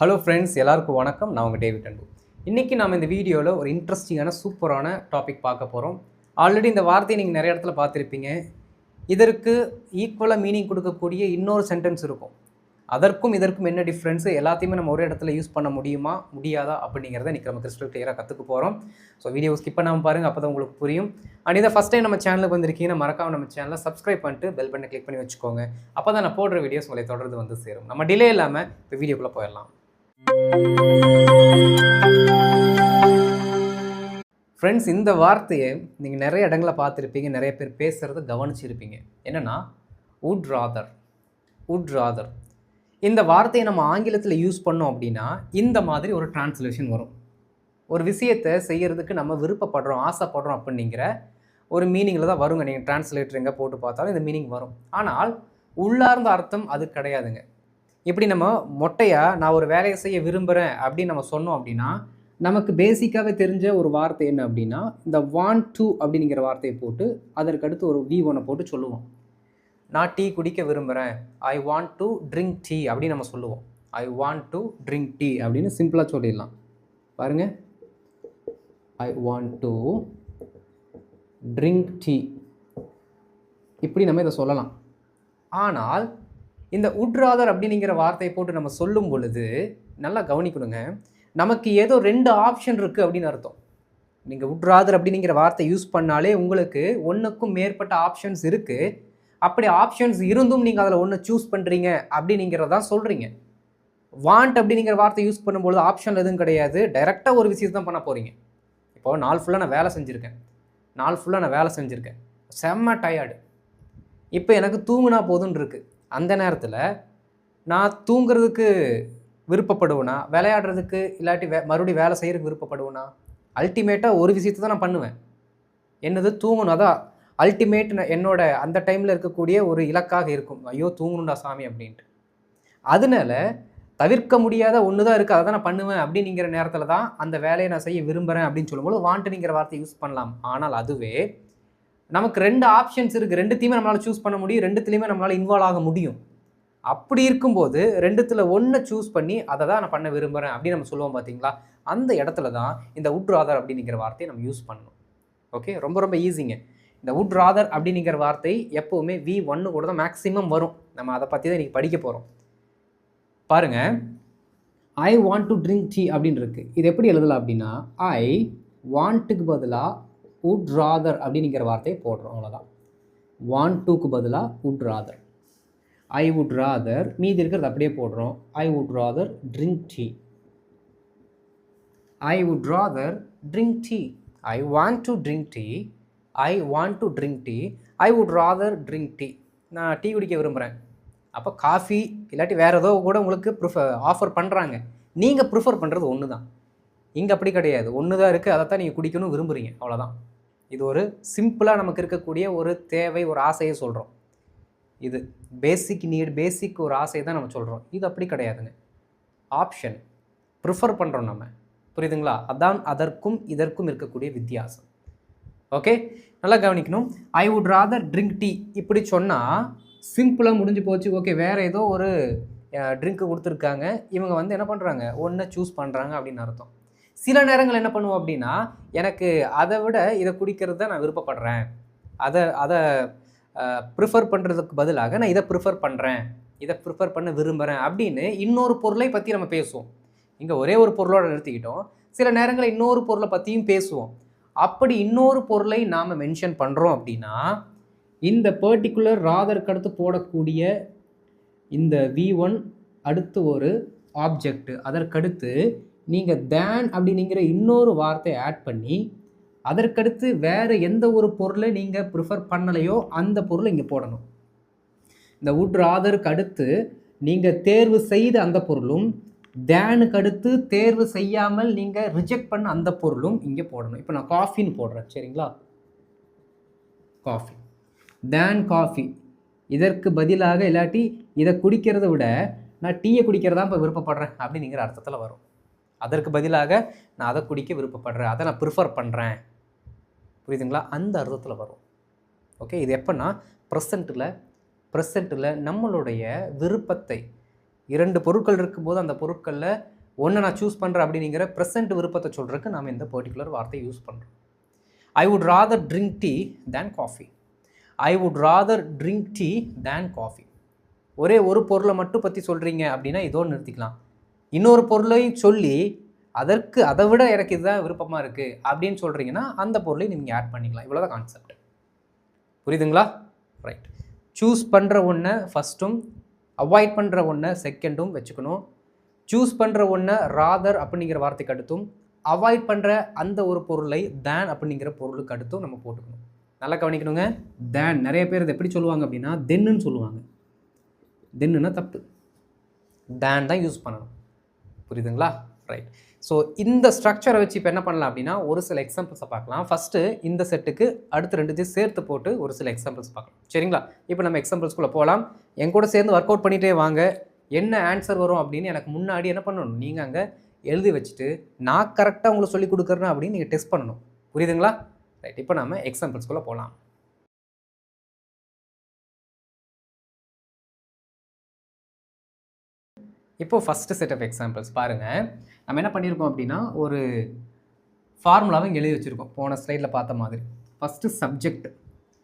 Hello friends, எல்லாருக்கும் வணக்கம். நான் உங்கள் டேவிட் அன்பு. இன்றைக்கி நம்ம இந்த வீடியோவில் ஒரு இன்ட்ரெஸ்டிங்கான சூப்பரான டாபிக் பார்க்க போகிறோம். ஆல்ரெடி இந்த வார்த்தையை நீங்கள் நிறைய இடத்துல பார்த்துருப்பீங்க. இதற்கு ஈக்குவலாக மீனிங் கொடுக்கக்கூடிய இன்னொரு சென்டென்ஸ் இருக்கும். அதற்கும் இதற்கும் என்ன டிஃப்ரென்ஸு, எல்லாத்தையுமே நம்ம ஒரே இடத்துல யூஸ் பண்ண முடியுமா முடியாதா அப்படிங்கிறத இன்றைக்கி நம்ம கிறிஸ்டல் கிளியராக கற்றுக்க போகிறோம். ஸோ வீடியோ ஸ்கிப் பண்ணாமல் பாருங்கள், அப்போ தான் உங்களுக்கு புரியும். அண்ட் இதை ஃபஸ்ட் டைம் நம்ம சேனலுக்கு வந்திருக்கீங்கன்னா மறக்காமல் நம்ம சேனலை சப்ஸ்கிரைப் பண்ணிட்டு பெல் பட்டனை கிளிக் பண்ணி வச்சுக்கோங்க. அப்போ தான் நான் போடுற வீடியோஸ் உங்களை தொடர்ந்து வந்து சேரும். நம்ம டிலே இல்லாமல் இப்போ வீடியோக்குள்ளே போயிடலாம். ஃப்ரெண்ட்ஸ், இந்த வார்த்தையை நீங்கள் நிறைய இடங்களில் பார்த்துருப்பீங்க, நிறைய பேர் பேசுகிறத கவனிச்சிருப்பீங்க. என்னென்னா வுட் ராதர். இந்த வார்த்தையை நம்ம ஆங்கிலத்தில் யூஸ் பண்ணோம் அப்படின்னா இந்த மாதிரி ஒரு டிரான்ஸ்லேஷன் வரும். ஒரு விஷயத்தை செய்கிறதுக்கு நம்ம விருப்பப்படுறோம், ஆசைப்படுறோம் அப்படிங்கிற ஒரு மீனிங்கில் தான் வருங்க. நீங்கள் டிரான்ஸ்லேட்டர் எங்கே போட்டு பார்த்தாலும் இந்த மீனிங் வரும். ஆனால் உள்ளார்ந்த அர்த்தம் அது கிடையாதுங்க. இப்படி நம்ம மொட்டையாக நான் ஒரு வேலையை செய்ய விரும்புகிறேன் அப்படின்னு நம்ம சொன்னோம் அப்படின்னா நமக்கு பேசிக்காகவே தெரிஞ்ச ஒரு வார்த்தை என்ன அப்படின்னா இந்த வாண்ட் டு அப்படிங்கிற வார்த்தையை போட்டு அதற்கடுத்து ஒரு V1 போட்டு சொல்லுவோம். நான் டீ குடிக்க விரும்புகிறேன், I want to drink tea அப்படின்னு நம்ம சொல்லுவோம். I want to drink tea அப்படின்னு சிம்பிளாக சொல்லிடலாம். பாருங்கள், I want to drink tea, இப்படி நம்ம இதை சொல்லலாம். ஆனால் இந்த வுட் ராதர் அப்படிங்கிற வார்த்தையை போட்டு நம்ம சொல்லும் பொழுது நல்லா கவனிக்கணுங்க, நமக்கு ஏதோ 2 ஆப்ஷன் இருக்குது அப்படின்னு அர்த்தம். நீங்கள் வுட் ராதர் அப்படிங்கிற வார்த்தை யூஸ் பண்ணாலே உங்களுக்கு ஒன்றுக்கும் மேற்பட்ட ஆப்ஷன்ஸ் இருக்குது. அப்படி ஆப்ஷன்ஸ் இருந்தும் நீங்கள் அதில் ஒன்று சூஸ் பண்ணுறீங்க அப்படிங்கிறதான் சொல்கிறீங்க. வாண்ட் அப்படிங்கிற வார்த்தை யூஸ் பண்ணும்பொழுது ஆப்ஷன் எதுவும் கிடையாது, டைரெக்டாக ஒரு விஷயத்தை தான் பண்ண போகிறீங்க. இப்போது நாள் ஃபுல்லாக நான் வேலை செஞ்சுருக்கேன், செம்ம டயர்டு, இப்போ எனக்கு தூங்குனா போதுன்னு இருக்குது. அந்த நேரத்தில் நான் தூங்குறதுக்கு விருப்பப்படுவேனா, விளையாடுறதுக்கு இல்லாட்டி மறுபடியும் வேலை செய்கிறதுக்கு விருப்பப்படுவேனா? அல்டிமேட்டாக ஒரு விஷயத்தை தான் நான் பண்ணுவேன், என்னது தூங்கணும். அதான் அல்டிமேட் என்னோட அந்த டைமில் இருக்கக்கூடிய ஒரு இலக்காக இருக்கும், ஐயோ தூங்கணும்டா சாமி அப்படின்ட்டு. அதனால தவிர்க்க முடியாத ஒன்று தான் இருக்குது, அதை தான் நான் பண்ணுவேன் அப்படிங்கிற நேரத்தில் தான் அந்த வேலையை நான் செய்ய விரும்புகிறேன் அப்படின்னு சொல்லும்போது வாண்ட்டுங்கிற வார்த்தை யூஸ் பண்ணலாம். ஆனால் அதுவே நமக்கு 2 ஆப்ஷன்ஸ் இருக்குது, 2த்தையுமே நம்மளால் சூஸ் பண்ண முடியும், 2த்துலேயுமே நம்மளால் இன்வால்வ் ஆக முடியும். அப்படி இருக்கும்போது 2த்தில் 1 சூஸ் பண்ணி அதை தான் நான் பண்ண விரும்புகிறேன் அப்படின்னு நம்ம சொல்லுவோம் பார்த்தீங்களா, அந்த இடத்துல தான் இந்த வுட் ராதர் அப்படிங்கிற வார்த்தையை நம்ம யூஸ் பண்ணணும். ஓகே, ரொம்ப ரொம்ப ஈஸிங்க. இந்த வுட் ராதர் அப்படிங்கிற வார்த்தை எப்போவுமே V1 கூட தான் மேக்ஸிமம் வரும். நம்ம அதை பற்றி தான் இன்றைக்கி படிக்க போகிறோம். பாருங்கள், I want to drink tea அப்படின்னு இருக்குது. இது எப்படி எழுதலாம் அப்படின்னா ஐ வாண்ட்டுக்கு பதிலாக வுட் ராதர் அப்படிங்கிற வார்த்தையை போடுறோம், அவ்வளோதான். வாண்ட் டுக்கு பதிலாக would rather. I would rather, மீதி இருக்கிறது அப்படியே போடுறோம். I would rather drink tea. I would rather drink tea. I want to drink tea. I want to drink tea. I would rather drink tea. நான் tea குடிக்க விரும்புகிறேன். அப்போ coffee இல்லாட்டி வேறு ஏதோ கூட உங்களுக்கு ஆஃபர் பண்ணுறாங்க, நீங்கள் ப்ரிஃபர் பண்ணுறது ஒன்று தான். இங்கே அப்படி கிடையாது, ஒன்று தான் இருக்குது, அதை தான் நீங்கள் குடிக்கணும் விரும்புகிறீங்க, அவ்வளோதான். இது ஒரு சிம்பிளாக நமக்கு இருக்கக்கூடிய ஒரு தேவை, ஒரு ஆசையை சொல்கிறோம். இது பேசிக் நீட், பேசிக் ஒரு ஆசையை தான் நம்ம சொல்கிறோம். இது அப்படி கிடையாதுங்க, ஆப்ஷன், ப்ரிஃபர் பண்ணுறோம் நம்ம. புரியுதுங்களா? அதான் அதற்கும் இதற்கும் இருக்கக்கூடிய வித்தியாசம். ஓகே, நல்லா கவனிக்கணும். I would rather drink tea இப்படி சொன்னால் சிம்பிளாக முடிஞ்சு போச்சு. ஓகே, வேறு ஏதோ ஒரு ட்ரிங்க்கு கொடுத்துருக்காங்க, இவங்க வந்து என்ன பண்ணுறாங்க, ஒன்று சூஸ் பண்ணுறாங்க அப்படின்னு அர்த்தம். சில நேரங்கள் என்ன பண்ணுவோம் அப்படின்னா, எனக்கு அதை விட இதை குடிக்கிறது தான் நான் விருப்பப்படுறேன், அதை ப்ரிஃபர் பண்ணுறதுக்கு பதிலாக நான் இதை ப்ரிஃபர் பண்ண விரும்புகிறேன் அப்படின்னு இன்னொரு பொருளை பற்றி நம்ம பேசுவோம். இங்கே ஒரே ஒரு பொருளோட நிறுத்திக்கிட்டோம். சில நேரங்களில் இன்னொரு பொருளை பற்றியும் பேசுவோம். அப்படி இன்னொரு பொருளை நாம் மென்ஷன் பண்ணுறோம் அப்படின்னா இந்த பர்டிகுலர் ராதருக்கு அடுத்து போடக்கூடிய இந்த V1 அடுத்து ஒரு ஆப்ஜெக்ட், அதற்கடுத்து நீங்கள் தேன் அப்படிங்கிற இன்னொரு வார்த்தையை ஆட் பண்ணி அதற்கடுத்து வேறு எந்த ஒரு பொருளை நீங்கள் ப்ரிஃபர் பண்ணலையோ அந்த பொருளை இங்கே போடணும். இந்த வுட் ராதருக்கு அடுத்து நீங்கள் தேர்வு செய்த அந்த பொருளும், தேனுக்கு அடுத்து தேர்வு செய்யாமல் நீங்கள் ரிஜெக்ட் பண்ண அந்த பொருளும் இங்கே போடணும். இப்போ நான் காஃபின்னு போடுறேன், சரிங்களா? காஃபி, தேன் காஃபி. இதற்கு பதிலாக இல்லாட்டி இதை குடிக்கிறத விட நான் டீயை குடிக்கிறதா இப்போ விருப்பப்படுறேன் அப்படிங்கிற அர்த்தத்தில் வரும். அதற்கு பதிலாக நான் அதை குடிக்க விருப்பப்படுறேன், அதை நான் ப்ரிஃபர் பண்ணுறேன். புரியுதுங்களா? அந்த அர்த்தத்தில் வரும். ஓகே, இது எப்போன்னா ப்ரெசண்ட்டில் நம்மளுடைய விருப்பத்தை 2 பொருட்கள் இருக்கும்போது அந்த பொருட்களில் ஒன்று நான் சூஸ் பண்ணுறேன் அப்படிங்கிற ப்ரெசென்ட் விருப்பத்தை சொல்கிறதுக்கு நாம் இந்த பர்டிகுலர் வார்த்தையை யூஸ் பண்ணுறோம். I would rather drink tea than coffee. I would rather drink tea than coffee. ஒரே ஒரு பொருளை மட்டும் பற்றி சொல்கிறீங்க அப்படின்னா இதோடு நிறுத்திக்கலாம். இன்னொரு பொருளையும் சொல்லி அதை விட எனக்கு இதுதான் விருப்பமாக இருக்குது அப்படின்னு சொல்கிறீங்கன்னா அந்த பொருளையும் நீங்கள் ஆட் பண்ணிக்கலாம். இவ்வளோ தான் கான்செப்ட். புரியுதுங்களா? ரைட். சூஸ் பண்ணுற ஒன்றை ஃபஸ்ட்டும் அவாய்ட் பண்ணுற ஒன்றை செகண்டும் வச்சுக்கணும். சூஸ் பண்ணுற ஒன்றை ராதர் அப்படிங்கிற வார்த்தைக்கு அடுத்தும் அவாய்ட் பண்ணுற அந்த ஒரு பொருளை தேன் அப்படிங்கிற பொருளுக்கு அடுத்தும் நம்ம போட்டுக்கணும். நல்லா கவனிக்கணுங்க. தேன் நிறைய பேர் இதை எப்படி சொல்லுவாங்க அப்படின்னா தென்னுன்னு சொல்லுவாங்க. தென்னுன்னா தப்பு, தேன் தான் யூஸ் பண்ணணும். புரியுதுங்களா? ரைட். ஸோ இந்த ஸ்ட்ரக்சரை வச்சு இப்போ என்ன பண்ணலாம் அப்படின்னா ஒரு சில எக்ஸாம்பிள்ஸை பார்க்கலாம். ஃபஸ்ட்டு இந்த செட்டுக்கு அடுத்து 2 சேர்த்து போட்டு ஒரு சில எக்ஸாம்பிள்ஸ் பார்க்கலாம். சரிங்களா? இப்போ நம்ம எக்ஸாம்பிள்ஸ்குள்ளே போகலாம். என் கூட சேர்ந்து ஒர்க் அவுட் பண்ணிகிட்டே வாங்க. என்ன ஆன்சர் வரும் அப்படின்னு எனக்கு முன்னாடி என்ன பண்ணணும், நீங்கள் அங்கே எழுதி வச்சுட்டு நான் கரெக்டாக உங்களுக்கு சொல்லிக் கொடுக்குறேன் அப்படின்னு நீங்கள் டெஸ்ட் பண்ணணும். புரியுதுங்களா? ரைட். இப்போ நம்ம எக்ஸாம்பிள்ஸ்குள்ளே போகலாம். இப்போது ஃபஸ்ட்டு செட் ஆஃப் எக்ஸாம்பிள்ஸ் பாருங்கள். நம்ம என்ன பண்ணியிருக்கோம் அப்படின்னா ஒரு ஃபார்முலாவை இங்கே எழுதி வச்சுருக்கோம் போன ஸ்லைடில் பார்த்த மாதிரி. ஃபஸ்ட்டு சப்ஜெக்ட்,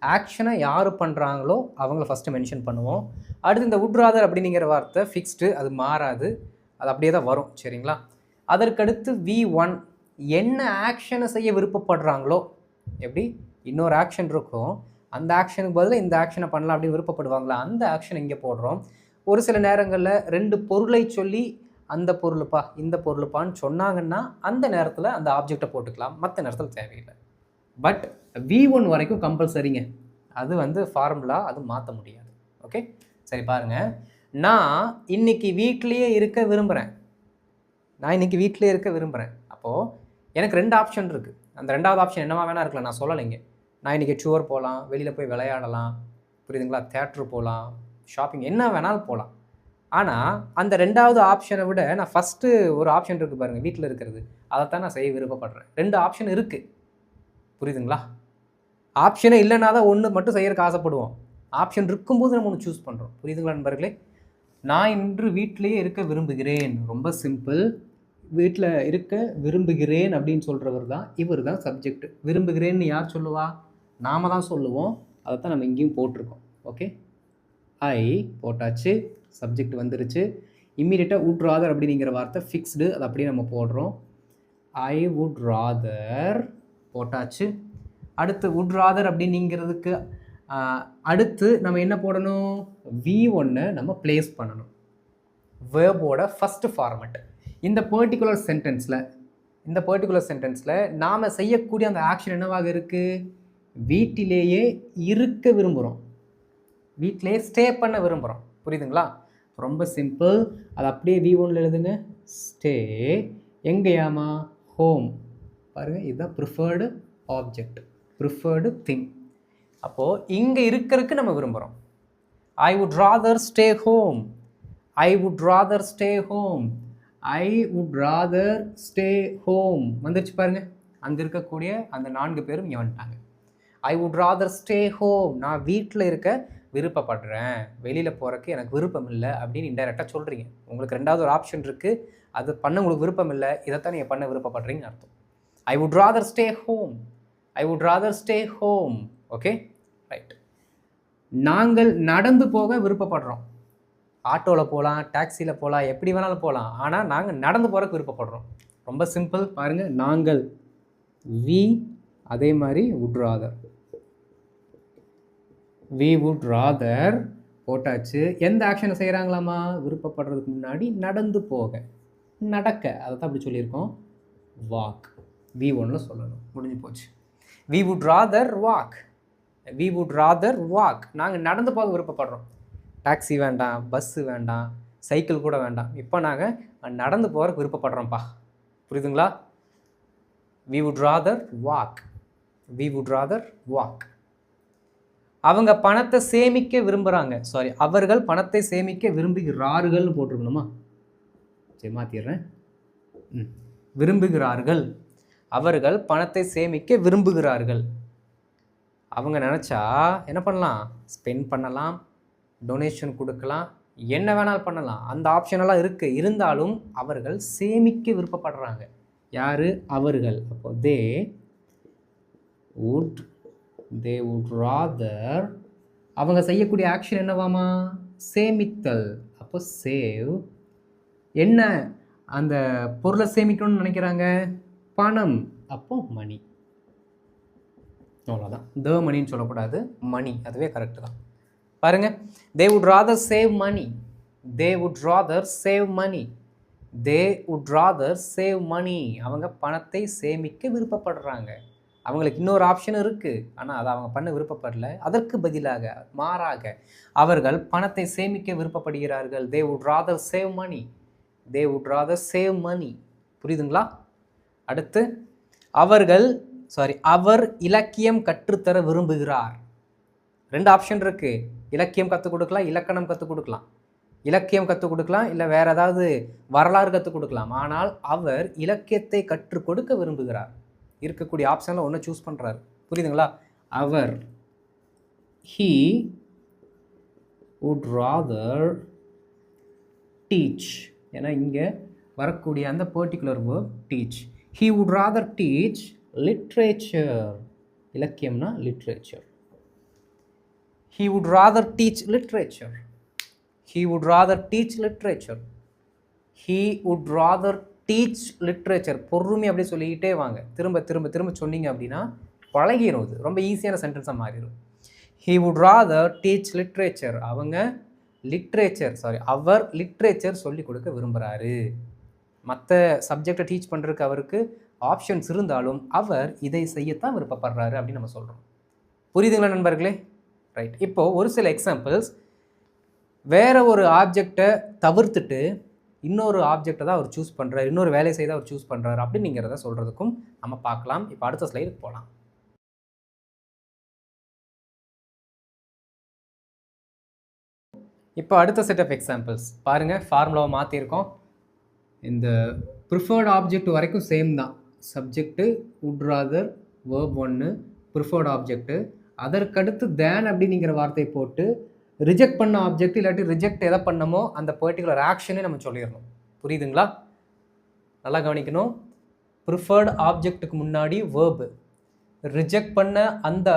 ஆக்ஷனை யார் பண்ணுறாங்களோ அவங்கள ஃபஸ்ட்டு மென்ஷன் பண்ணுவோம். அடுத்து இந்த வுட் ராதர் அப்படிங்கிற வார்த்தை ஃபிக்ஸ்டு, அது மாறாது, அது அப்படியே தான் வரும். சரிங்களா? அதற்கடுத்து V1 என்ன ஆக்ஷனை செய்ய விருப்பப்படுறாங்களோ, எப்படி இன்னொரு ஆக்ஷன் இருக்கும் அந்த ஆக்ஷனுக்கு பதிலாக இந்த ஆக்ஷனை பண்ணலாம் அப்படின்னு விருப்பப்படுவாங்களா அந்த ஆக்ஷன் இங்கே போடுறோம். ஒரு சில நேரங்களில் 2 பொருளை சொல்லி அந்த பொருளுப்பா இந்த பொருளுப்பான்னு சொன்னாங்கன்னா அந்த நேரத்தில் அந்த ஆப்ஜெக்டை போட்டுக்கலாம், மற்ற நேரத்தில் தேவையில்லை. பட் V1 வரைக்கும் கம்பல்சரிங்க. அது ஃபார்முலா, அது மாற்ற முடியாது. ஓகே, சரி பாருங்கள். நான் இன்னைக்கு வீட்டிலேயே இருக்க விரும்புகிறேன். அப்போது எனக்கு 2 ஆப்ஷன் இருக்குது. அந்த 2வது ஆப்ஷன் என்னவா வேணா இருக்கலாம், நான் சொல்லலைங்க. நான் இன்றைக்கி டூர் போகலாம், வெளியில் போய் விளையாடலாம், புரியுதுங்களா, தேட்ரு போகலாம், ஷாப்பிங், என்ன வேணாலும் போகலாம். ஆனால் அந்த 2வது ஆப்ஷனை விட நான் ஃபஸ்ட்டு ஒரு ஆப்ஷன் இருக்குது பாருங்கள், வீட்டில் இருக்கிறது, அதைத்தான் நான் செய்ய விருப்பப்படுறேன். 2 ஆப்ஷன் இருக்குது. புரியுதுங்களா? ஆப்ஷனே இல்லைன்னா தான் ஒன்று மட்டும் செய்யறதுக்கு ஆசைப்படுவோம். ஆப்ஷன் இருக்கும்போது நம்ம ஒன்று சூஸ் பண்ணுறோம். புரியுதுங்களா நண்பர்களே? நான் இன்று வீட்டிலேயே இருக்க விரும்புகிறேன். ரொம்ப சிம்பிள். வீட்டில் இருக்க விரும்புகிறேன் அப்படின்னு சொல்கிறவர் தான் இவர் தான் சப்ஜெக்ட். விரும்புகிறேன்னு யார் சொல்லுவா? நாம் தான் சொல்லுவோம். அதைத்தான் நம்ம இங்கேயும் போட்டிருக்கோம். ஓகே, ஐ போட்டாச்சு, சப்ஜெக்ட் வந்துருச்சு. இம்மீடியட்டாக வுட் ராதர் அப்படிங்கிற வார்த்தை ஃபிக்ஸ்டு, அது அப்படியே நம்ம போடுறோம். ஐ வுட் ராதர் போட்டாச்சு. அடுத்து வுட் ராதர் அப்படிங்கிறதுக்கு அடுத்து நம்ம என்ன போடணும், V1 நம்ம பிளேஸ் பண்ணணும். வேர்போட ஃபஸ்ட்டு ஃபார்மெட். இந்த பர்டிகுலர் சென்டென்ஸில் நாம் செய்யக்கூடிய அந்த ஆக்ஷன் என்னவாக இருக்குது? வீட்டிலேயே இருக்க விரும்புகிறோம், வீட்டிலேயே ஸ்டே பண்ண விரும்புகிறோம். புரியுதுங்களா? ரொம்ப சிம்பிள். அது அப்படியே V1 எழுதுங்க. ஸ்டே எங்கேயாமா? ஹோம். பாருங்கள், இதுதான் ப்ரிஃபர்டு ஆப்ஜெக்ட், ப்ரிஃபர்டு திங். அப்போது இங்கே இருக்கிறதுக்கு நம்ம விரும்புகிறோம். I would rather stay home. I would rather stay home. I would rather stay home வந்துருச்சு பாருங்கள். அங்கே இருக்கக்கூடிய அந்த 4 பேரும் இங்கே வந்துட்டாங்க. I would rather stay home, நான் வீட்டில் இருக்க விருப்பப்படுறேன், வெளியில் போகிறக்கு எனக்கு விருப்பம் இல்லை அப்படின்னு இன்டைரக்டாக சொல்கிறீங்க. உங்களுக்கு 2வது ஒரு ஆப்ஷன் இருக்குது, அது பண்ண உங்களுக்கு விருப்பம் இல்லை, இதைத்தான் நீங்கள் பண்ண விருப்பப்படுறீங்கன்னு அர்த்தம். I would rather stay home. I would rather stay home. Okay, right. நாங்கள் நடந்து போக விருப்பப்படுறோம். ஆட்டோவில் போகலாம், டாக்ஸியில் போகலாம், எப்படி வேணாலும் போகலாம். ஆனால் நாங்கள் நடந்து போகிறக்கு விருப்பப்படுறோம். ரொம்ப சிம்பிள் பாருங்கள். நாங்கள் வி, அதே மாதிரி would rather, we would rather போட்டாச்சு. எந்த ஆக்ஷனை செய்கிறாங்களாமா? விருப்பப்படுறதுக்கு முன்னாடி நடந்து போக, நடக்க, அதை தான் அப்படி சொல்லியிருக்கோம். வாக், V1 சொல்லணும். முடிஞ்சு போச்சு. We would rather walk. We would rather walk. நாங்கள் நடந்து போக விருப்பப்படுறோம். டாக்ஸி வேண்டாம், பஸ்ஸு வேண்டாம், சைக்கிள் கூட வேண்டாம், இப்போ நாங்கள் நடந்து போகிறதுக்கு விருப்பப்படுறோம்ப்பா. புரியுதுங்களா? We would rather walk. We would rather walk. அவங்க பணத்தை சேமிக்க விரும்புகிறாங்க. சாரி, அவர்கள் பணத்தை சேமிக்க விரும்புகிறார்கள்னு போட்டிருக்கணுமா? சரி, மாற்றிடுறேன். விரும்புகிறார்கள். அவர்கள் பணத்தை சேமிக்க விரும்புகிறார்கள். அவங்க நினச்சா என்ன பண்ணலாம்? ஸ்பெண்ட் பண்ணலாம், டொனேஷன் கொடுக்கலாம், என்ன வேணாலும் பண்ணலாம், அந்த ஆப்ஷனெல்லாம் இருக்குது. இருந்தாலும் அவர்கள் சேமிக்க விருப்பப்படுறாங்க. யார்? அவர்கள். அப்போ தே வுட் ராதர், அவங்க செய்யக்கூடிய ஆக்ஷன் என்னவாமா? சேமித்தல். அப்போ சேவ். என்ன அந்த பொருளை சேமிக்கணும்னு நினைக்கிறாங்க? பணம். அப்போ மணி. அவ்வளோதான். த மணின்னு சொல்லக்கூடாது, மணி. அதுவே கரெக்டு தான். பாருங்க, they would rather save money. They would rather save money. They would rather save money. அவங்க பணத்தை சேமிக்க விருப்பப்படுறாங்க. அவங்களுக்கு இன்னொரு ஆப்ஷன் இருக்குது, ஆனால் அதை அவங்க பண்ண விருப்பப்படல. அதற்கு பதிலாக, மாறாக, அவர்கள் பணத்தை சேமிக்க விருப்பப்படுகிறார்கள். They would rather save money. They would rather save money. புரியுதுங்களா? அடுத்து, அவர் இலக்கியம் கற்றுத்தர விரும்புகிறார். 2 ஆப்ஷன் இருக்குது. இலக்கியம் கற்றுக் கொடுக்கலாம், இலக்கணம் கற்றுக் கொடுக்கலாம். இலக்கியம் கற்றுக் கொடுக்கலாம், இல்லை வேறு ஏதாவது வரலாறு கற்றுக் கொடுக்கலாம். ஆனால் அவர் இலக்கியத்தை கற்றுக் கொடுக்க விரும்புகிறார். இருக்கக்கூடிய ஆப்ஷனில் ஒன்று சூஸ் பண்ணுறாரு. புரியுதுங்களா? அவர், he would rather teach. ஏன்னா இங்கே வரக்கூடிய அந்த particular verb teach. he would rather teach literature. இலக்கியம்னா literature. he would rather teach literature. he would rather teach literature. he would rather teach literature. பொறுமை அப்படியே சொல்லிக்கிட்டே வாங்க. திரும்ப திரும்ப திரும்ப சொன்னீங்க அப்படின்னா பழகிடும். இது ரொம்ப ஈஸியான சென்டென்ஸாக மாறிடும். he would rather teach literature. அவர் லிட்ரேச்சர் சொல்லி கொடுக்க விரும்புகிறாரு. மற்ற சப்ஜெக்டை டீச் பண்ணுறதுக்கு அவருக்கு ஆப்ஷன்ஸ் இருந்தாலும் அவர் இதை செய்யத்தான் விருப்பப்படுறாரு அப்படின்னு நம்ம சொல்கிறோம். புரியுதுங்களா நண்பர்களே? ரைட். இப்போது ஒரு சில எக்ஸாம்பிள்ஸ், வேறு ஒரு ஆப்ஜெக்டை தவிர்த்துட்டு இன்னொரு ஆப்ஜெக்டை தான் அவர் சூஸ் பண்ணுறாரு, இன்னொரு வேலை செய்து அவர் சூஸ் பண்ணுறாரு அப்படிங்கிறத சொல்கிறதுக்கும் நம்ம பார்க்கலாம். இப்போ அடுத்த ஸ்லைடுக்கு போகலாம். இப்போ அடுத்த செட் ஆஃப் எக்ஸாம்பிள்ஸ் பாருங்கள். ஃபார்முலாவை மாற்றிருக்கோம். இந்த ப்ரிஃபர்டு ஆப்ஜெக்ட் வரைக்கும் சேம் தான். Subject would rather, verb 1, preferred object. அதற்கடுத்து தேன் அப்படிங்கிற வார்த்தை போட்டு ரிஜெக்ட் பண்ண ஆப்ஜெக்ட் இல்லாட்டி ரிஜெக்ட் எதை பண்ணமோ அந்த பர்டிகுலர் ஆக்ஷனே நம்ம சொல்லிடணும். புரியுதுங்களா? நல்லா கவனிக்கணும். ப்ரிஃபர்டு ஆப்ஜெக்ட்டுக்கு முன்னாடி வேர்பு, ரிஜெக்ட் பண்ண அந்த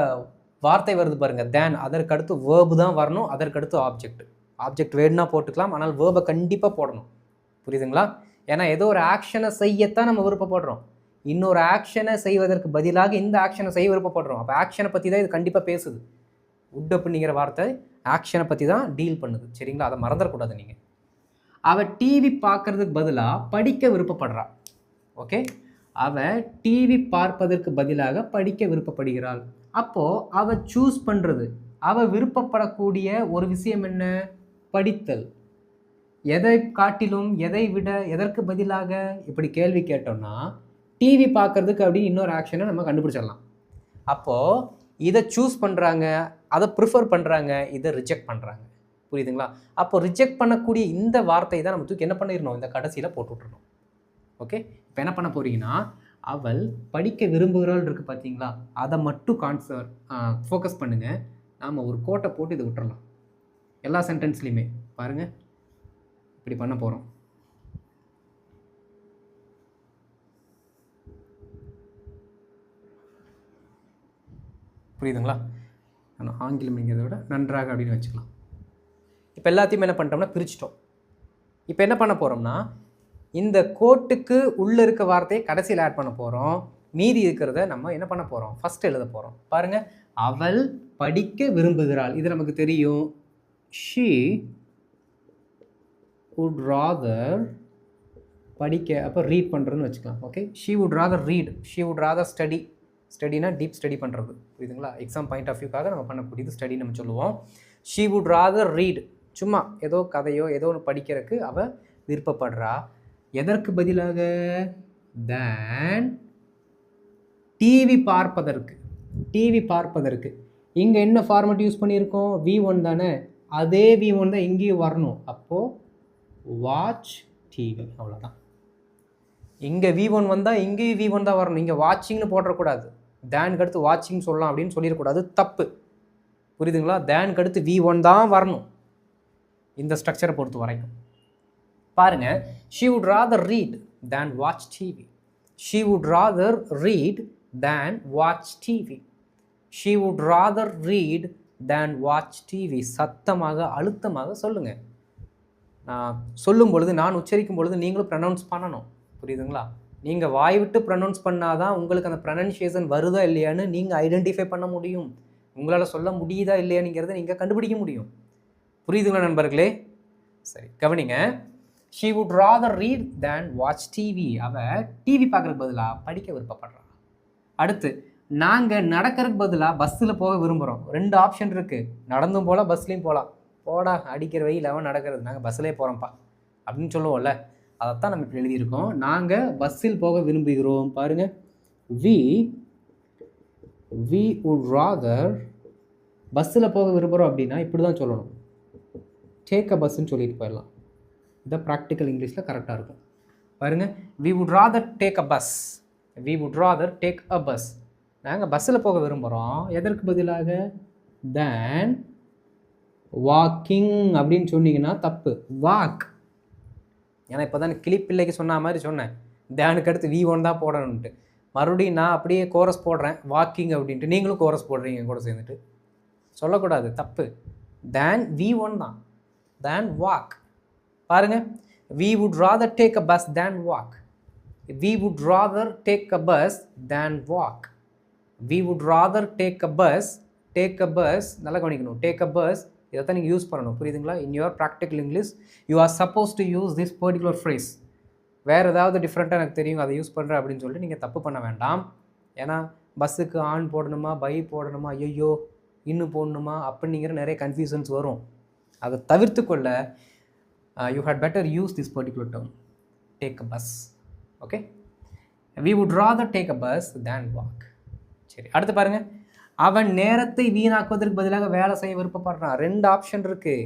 வார்த்தை வருது பாருங்கள், தேன், அதற்கடுத்து வேர்பு தான் வரணும். அதற்கடுத்து ஆப்ஜெக்ட் வேணும்னா போட்டுக்கலாம், ஆனால் வேர்பை கண்டிப்பாக போடணும். புரியுதுங்களா? ஏன்னா ஏதோ ஒரு ஆக்ஷனை செய்யத்தான் நம்ம விருப்பப்படுறோம். இன்னொரு ஆக்ஷனை செய்வதற்கு பதிலாக இந்த ஆக்ஷனை செய்ய விருப்பப்படுறோம். அப்போ ஆக்ஷனை பற்றி தான் இது கண்டிப்பாக பேசுது. வுட் அப்படிங்கிற வார்த்தை ஆக்ஷனை பற்றி தான் டீல் பண்ணுது. சரிங்களா? அதை மறந்துடக்கூடாது நீங்கள். அவள் டிவி பார்க்கறதுக்கு பதிலாக படிக்க விருப்பப்படுறா. ஓகே, அவள் டிவி பார்ப்பதற்கு பதிலாக படிக்க விருப்பப்படுகிறாள். அப்போது அவள் சூஸ் பண்ணுறது, அவள் விருப்பப்படக்கூடிய ஒரு விஷயம் என்ன? படித்தல். எதை காட்டிலும், எதை விட, எதற்கு பதிலாக, இப்படி கேள்வி கேட்டோம்னா டிவி பார்க்கறதுக்கு அப்படின்னு இன்னொரு ஆக்ஷனை நம்ம கண்டுபிடிச்சிடலாம். அப்போது இதை சூஸ் பண்ணுறாங்க, அதை ப்ரிஃபர் பண்ணுறாங்க, இதை ரிஜெக்ட் பண்ணுறாங்க. புரியுதுங்களா? அப்போ ரிஜெக்ட் பண்ணக்கூடிய இந்த வார்த்தை தான் நம்ம தூக்கி என்ன பண்ணிடணும், இந்த கடைசியில் போட்டு விட்டுறணும். ஓகே, இப்போ என்ன பண்ண போகிறீங்கன்னா, அவள் படிக்க விரும்புகிறாள் இருக்குது பார்த்தீங்களா, அதை மட்டும் ஃபோக்கஸ் பண்ணுங்கள். நாம் ஒரு கோட்டை போட்டு இதை விட்டுறலாம். எல்லா சென்டென்ஸ்லையுமே பாருங்கள், இப்படி பண்ண போகிறோம். புரியுதுங்களா? நான் ஆங்கிலம் அப்படிங்கிறத விட நன்றாக அப்படின்னு வச்சுக்கலாம். இப்போ எல்லாத்தையும் என்ன பண்ணிட்டோம்னா பிரிச்சிட்டோம். இப்போ என்ன பண்ண போகிறோம்னா, இந்த கோட்டுக்கு உள்ளே இருக்க வார்த்தையை கடைசியில் ஆட் பண்ண போகிறோம். மீதி இருக்கிறத நம்ம என்ன பண்ண போகிறோம், ஃபஸ்ட்டு எழுத போகிறோம். பாருங்கள், அவள் படிக்க விரும்புகிறாள், இது நமக்கு தெரியும். ஷீ would rather படிக்க, அப்போ ரீட் பண்ணுறதுன்னு வச்சுக்கலாம். Okay, she would rather read, she would rather study. ஸ்டடினா டீப் ஸ்டடி பண்ணுறது. புரியுதுங்களா? எக்ஸாம் பாயிண்ட் ஆஃப் வியூக்காக நம்ம பண்ணக்கூடியது ஸ்டடி நம்ம சொல்லுவோம். she would rather read, சும்மா ஏதோ கதையோ ஏதோ ஒன்று படிக்கிறதுக்கு அவள் விருப்பப்படுறா. எதற்கு பதிலாக? than டிவி பார்ப்பதற்கு. டிவி பார்ப்பதற்கு இங்கே என்ன ஃபார்மேட் யூஸ் பண்ணியிருக்கோம்? V1 தானே, அதே V1 தான் இங்கேயும் வரணும். அப்போது வாட்ச் டிவி, அவ்வளோதான். இங்கே V1 வந்தால் இங்கேயும் V1 தான் வரணும். இங்கே வாட்சிங்னு போடக்கூடாது. தேனுக்கு அடுத்து வாட்சிங் சொல்லலாம் அப்படின்னு சொல்லிடக்கூடாது, தப்பு. புரியுதுங்களா? தேனுக்கு அடுத்து V1 தான் வரணும். இந்த ஸ்ட்ரக்சரை பொறுத்த வரைக்கும். பாருங்க, she would rather read than watch TV. She would rather read than watch TV. She would rather read than watch TV. சத்தமாக அழுத்தமாக சொல்லுங்க. நான் சொல்லும் பொழுது, நான் உச்சரிக்கும் பொழுது நீங்களும் ப்ரனவுன்ஸ் பண்ணணும். புரியுதுங்களா? நீங்கள் வாய் விட்டு ப்ரனவுன்ஸ் பண்ணாதான் உங்களுக்கு அந்த ப்ரனன்சியேஷன் வருதா இல்லையான்னு நீங்கள் ஐடென்டிஃபை பண்ண முடியும். உங்களால் சொல்ல முடியுதா இல்லையானுங்கிறத நீங்கள் கண்டுபிடிக்க முடியும். புரியுதுங்களா நண்பர்களே? சரி, கவனிங்க. She would rather read than watch TV. அவள் டிவி பார்க்குறதுக்கு பதிலாக படிக்க விருப்பப்படுறான். அடுத்து, நாங்கள் நடக்கிறதுக்கு பதிலாக பஸ்ஸில் போக விரும்புகிறோம். 2 ஆப்ஷன் இருக்குது. நடந்தும் போகலாம், பஸ்லேயும் போகலாம். போடா அடிக்கிற வெயில் அவன் நடக்கிறது, நாங்கள் பஸ்ஸிலே போகிறோம்ப்பா அப்படின்னு சொல்லுவோம்ல, அதைத்தான் நம்ம இப்படி எழுதியிருக்கோம். நாங்கள் பஸ்ஸில் போக விரும்புகிறோம். பாருங்கள், we would rather, பஸ்ஸில் போக விரும்புகிறோம் அப்படின்னா இப்படி தான் சொல்லணும். டேக் அ பஸ்ன்னு சொல்லிட்டு போயிடலாம். இந்த ப்ராக்டிக்கல் இங்கிலீஷில் கரெக்டாக இருக்கும். பாருங்கள், we would rather take a bus. we would rather take a bus. நாங்கள் பஸ்ஸில் போக விரும்புகிறோம். எதற்கு பதிலாக? than walking அப்படின்னு சொன்னீங்கன்னா தப்பு. வாக். ஏன்னா இப்போ தான் கிளிப்பிள்ளைக்கு சொன்ன மாதிரி சொன்னேன், தேனுக்கு அடுத்து V1 தான் போடணுன்ட்டு. மறுபடியும் நான் அப்படியே கோரஸ் போடுறேன் வாக்கிங் அப்படின்ட்டு, நீங்களும் கோரஸ் போடுறீங்க கூட சேர்ந்துட்டு. சொல்லக்கூடாது, தப்பு. தேன் V1 தான். தேன் வாக். பாருங்க, we would rather take a bus than walk. we would rather take a bus than walk. we would rather take a bus. நல்லா கவனிக்கணும். take a bus இதைத்தான் நீங்கள் யூஸ் பண்ணணும். புரியுதுங்களா? in your practical English you are supposed to use this particular phrase. வேறு ஏதாவது டிஃப்ரெண்ட்டாக எனக்கு தெரியும் அதை யூஸ் பண்ணுறேன் அப்படின்னு சொல்லிட்டு நீங்கள் தப்பு பண்ண வேண்டாம். ஏன்னா பஸ்ஸுக்கு ஆன் போடணுமா, பை போடணுமா, ஐயோ இன்னும் போடணுமா அப்படிங்கிற நிறைய கன்ஃபியூஷன்ஸ் வரும். அதை தவிர்த்து கொள்ள you had better use this particular term, take a bus. okay, we would rather take a bus than walk. சரி, அடுத்து பாருங்க, அவன் நேரத்தை வீணாக்குவதற்கு பதிலாக வேலை செய்ய விருப்பப்படுறான். 2 ஆப்ஷன் இருக்கு.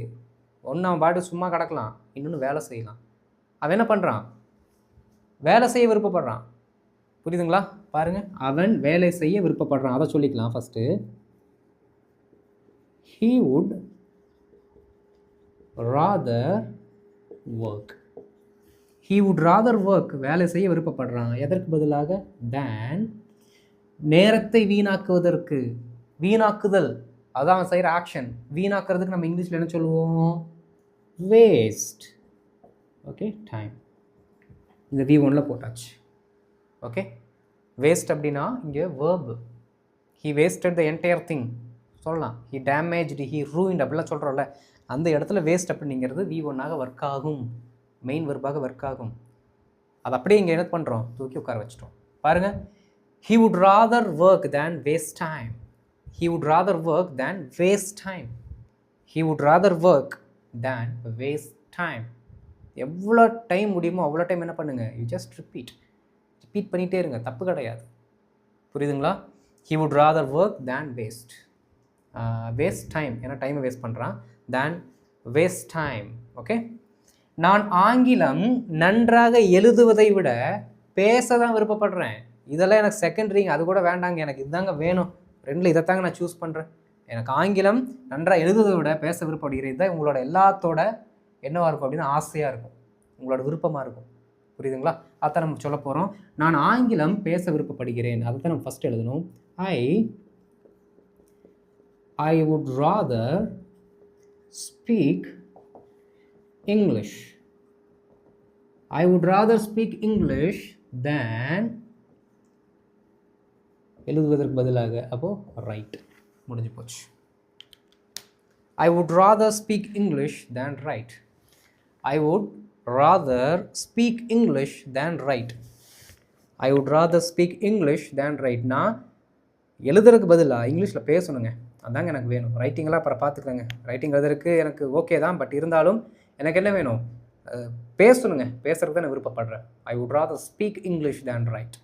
ஒன்று அவன் பாட்டு சும்மா கிடக்கலாம், இன்னொன்று வேலை செய்யலாம். அவன் என்ன பண்ணுறான்? வேலை செய்ய விருப்பப்படுறான். புரியுதுங்களா? பாருங்க, அவன் வேலை செய்ய விருப்பப்படுறான். அதை சொல்லிக்கலாம் first. he would rather work. he would rather work. வேலை செய்ய விருப்பப்படுறான். எதற்கு பதிலாக? than நேரத்தை வீணாக்குவதற்கு. வீணாக்குதல் அதான் செய்கிற ஆக்ஷன். வீணாக்குறதுக்கு நம்ம இங்கிலீஷில் என்ன சொல்லுவோம்? வேஸ்ட். Okay, time. இந்த V1ல போட்டாச்சு. ஓகே, வேஸ்ட் அப்படின்னா இங்கே verb. he wasted the entire thing சொல்லலாம். he damaged, he ruined அப்படிலாம் சொல்கிறோம்ல, அந்த இடத்துல வேஸ்ட் அப்படிங்கிறது V1ஆக ஒர்க் ஆகும். மெயின் வெர்பாக ஒர்க் ஆகும். அது அப்படியே இங்கே என்ன பண்ணுறோம்? தூக்கி உட்கார வச்சிட்டோம். பாருங்கள், he would rather work than waste time. he would rather work than waste time. he would rather work than waste time. எவ்வளோ டைம் முடியுமோ அவ்வளோ டைம் என்ன பண்ணுங்கள்? யூ ஜஸ்ட் ரிப்பீட் பண்ணிகிட்டே இருங்க, தப்பு கிடையாது. புரியுதுங்களா? he would rather work than waste time. ஏன்னா டைமை வேஸ்ட் பண்ணுறான். than waste time. ஓகே, நான் ஆங்கிலம் நன்றாக எழுதுவதை விட பேச தான் விருப்பப்படுறேன். இதெல்லாம் எனக்கு செகண்டரிங்க, அது கூட வேண்டாங்க, எனக்கு இதுதாங்க வேணும். 2ல் இதைத்தாங்க நான் சூஸ் பண்ணுறேன். எனக்கு ஆங்கிலம் நன்றாக எழுதுவதை விட பேச விருப்பப்படுகிறது. இதுதான் உங்களோட எல்லாத்தோட என்னவாக இருக்கும் அப்படின்னா ஆசையாக இருக்கும், உங்களோட விருப்பமாக இருக்கும். புரியுதுங்களா? அதான் நம்ம சொல்ல போகிறோம். நான் ஆங்கிலம் பேச விருப்பப்படுகிறேன். அதை தான் நம்ம ஃபஸ்ட் எழுதணும். I would rather speak English. I would rather speak English than எழுதுவதற்கு பதிலாக. அப்போது ரைட், முடிஞ்சு போச்சு. I would rather speak English than write. I would rather speak English than write. I would rather speak English than write. நான் எழுதுறதுக்கு பதிலாக இங்கிலீஷில் பேசணுங்க, அதாங்க எனக்கு வேணும். ரைட்டிங்கெல்லாம் அப்புறம் பார்த்துக்கலாங்க. ரைட்டிங் எழுதுறதுக்கு எனக்கு ஓகே தான், பட் இருந்தாலும் எனக்கு என்ன வேணும்? பேசணுங்க. பேசுறதுக்கு தான் நான் விருப்பப்படுறேன். I would rather speak English than write.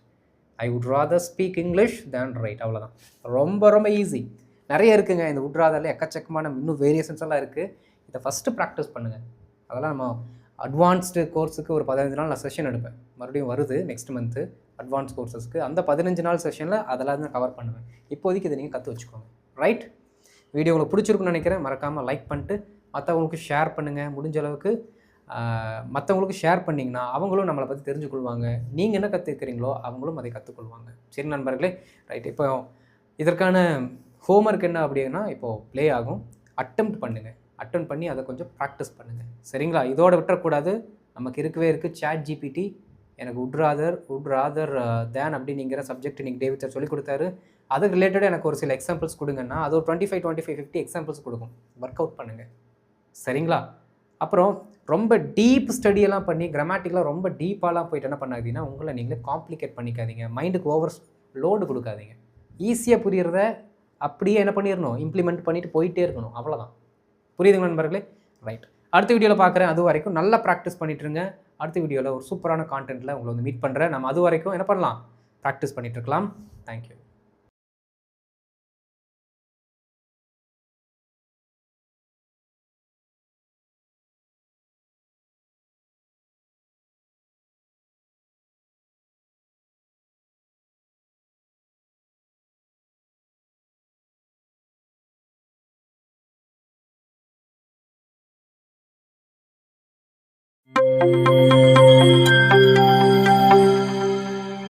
I would rather speak English than write. அவ்வளோதான். ரொம்ப ரொம்ப ஈஸி. நிறைய இருக்குங்க இந்த would ratherல, எக்கச்சக்கமான இன்னும் வேரியேஷன்ஸ் எல்லாம் இருக்குது. இதை ஃபஸ்ட்டு ப்ராக்டிஸ் பண்ணுங்கள். அதெல்லாம் நம்ம அட்வான்ஸ்டு கோர்ஸுக்கு ஒரு 15 நாள் நான் செஷன் எடுப்பேன். மறுபடியும் வருது நெக்ஸ்ட் மந்த்து அட்வான்ஸ் கோர்ஸஸ்க்கு. அந்த 15 நாள் செஷனில் அதெல்லாம் நான் கவர் பண்ணுவேன். இப்போதைக்கு இதை நீங்கள் கற்று வச்சுக்கோங்க. ரைட்? வீடியோ உங்களுக்கு பிடிச்சிருக்குன்னு நினைக்கிறேன். மறக்காமல் லைக் பண்ணிட்டு மற்றவங்களுக்கு ஷேர் பண்ணுங்கள். முடிஞ்ச அளவுக்கு மற்றவங்களுக்கு ஷேர் பண்ணிங்கன்னா அவங்களும் நம்மளை பற்றி தெரிஞ்சுக்கொள்வாங்க. நீங்கள் என்ன கற்றுக்கிறீங்களோ அவங்களும் அதை கற்றுக்கொள்வாங்க. சரி நண்பர்களே, ரைட். இப்போ இதற்கான ஹோம்ஒர்க் என்ன அப்படின்னா, இப்போது ப்ளே ஆகும். அட்டெம்ப்ட் பண்ணுங்கள். அட்டெம்ப்ட் பண்ணி அதை கொஞ்சம் ப்ராக்டிஸ் பண்ணுங்கள். சரிங்களா? இதோட விட்டுறக்கூடாது. நமக்கு இருக்கவே இருக்குது சாட் ஜிபிடி. எனக்கு உட் ராதர் தேன் அப்படிங்கிற சப்ஜெக்ட் இன்னைக்கு டேவிட் சார் சொல்லிக் கொடுத்தாரு. அதுக்கு ரிலேட்டடாக எனக்கு ஒரு சில எக்ஸாம்பிள்ஸ் கொடுங்கன்னா, அது ஒரு 25, 50 எக்ஸாம்பிள்ஸ் கொடுக்கும். ஒர்க் அவுட் பண்ணுங்கள். சரிங்களா? அப்புறம் ரொம்ப டீப் ஸ்டடியெல்லாம் பண்ணி கிராமட்டிக்கலாக ரொம்ப டீப்பாலாம் போயிட்டு என்ன பண்ணாதீங்கன்னா, உங்களை நீங்களே காம்ப்ளிகேட் பண்ணிக்காதீங்க. மைண்டுக்கு ஓவர் லோடு கொடுக்காதீங்க. ஈஸியாக புரியுறத அப்படியே என்ன பண்ணிடணும், இம்ப்ளிமெண்ட் பண்ணிட்டு போயிட்டே இருக்கணும். அவ்வளோதான். புரியுதுங்க நண்பர்களே? ரைட். அடுத்த வீடியோவில் பார்க்குறேன். அது வரைக்கும் நல்லா ப்ராக்டிஸ் பண்ணிட்டுருங்க. அடுத்த வீடியோவில் ஒரு சூப்பரான கான்டென்ட்டில் உங்களை வந்து மீட் பண்ணுறேன். நம்ம அது வரைக்கும் என்ன பண்ணலாம், ப்ராக்டிஸ் பண்ணிட்டு இருக்கலாம். தேங்க்யூ.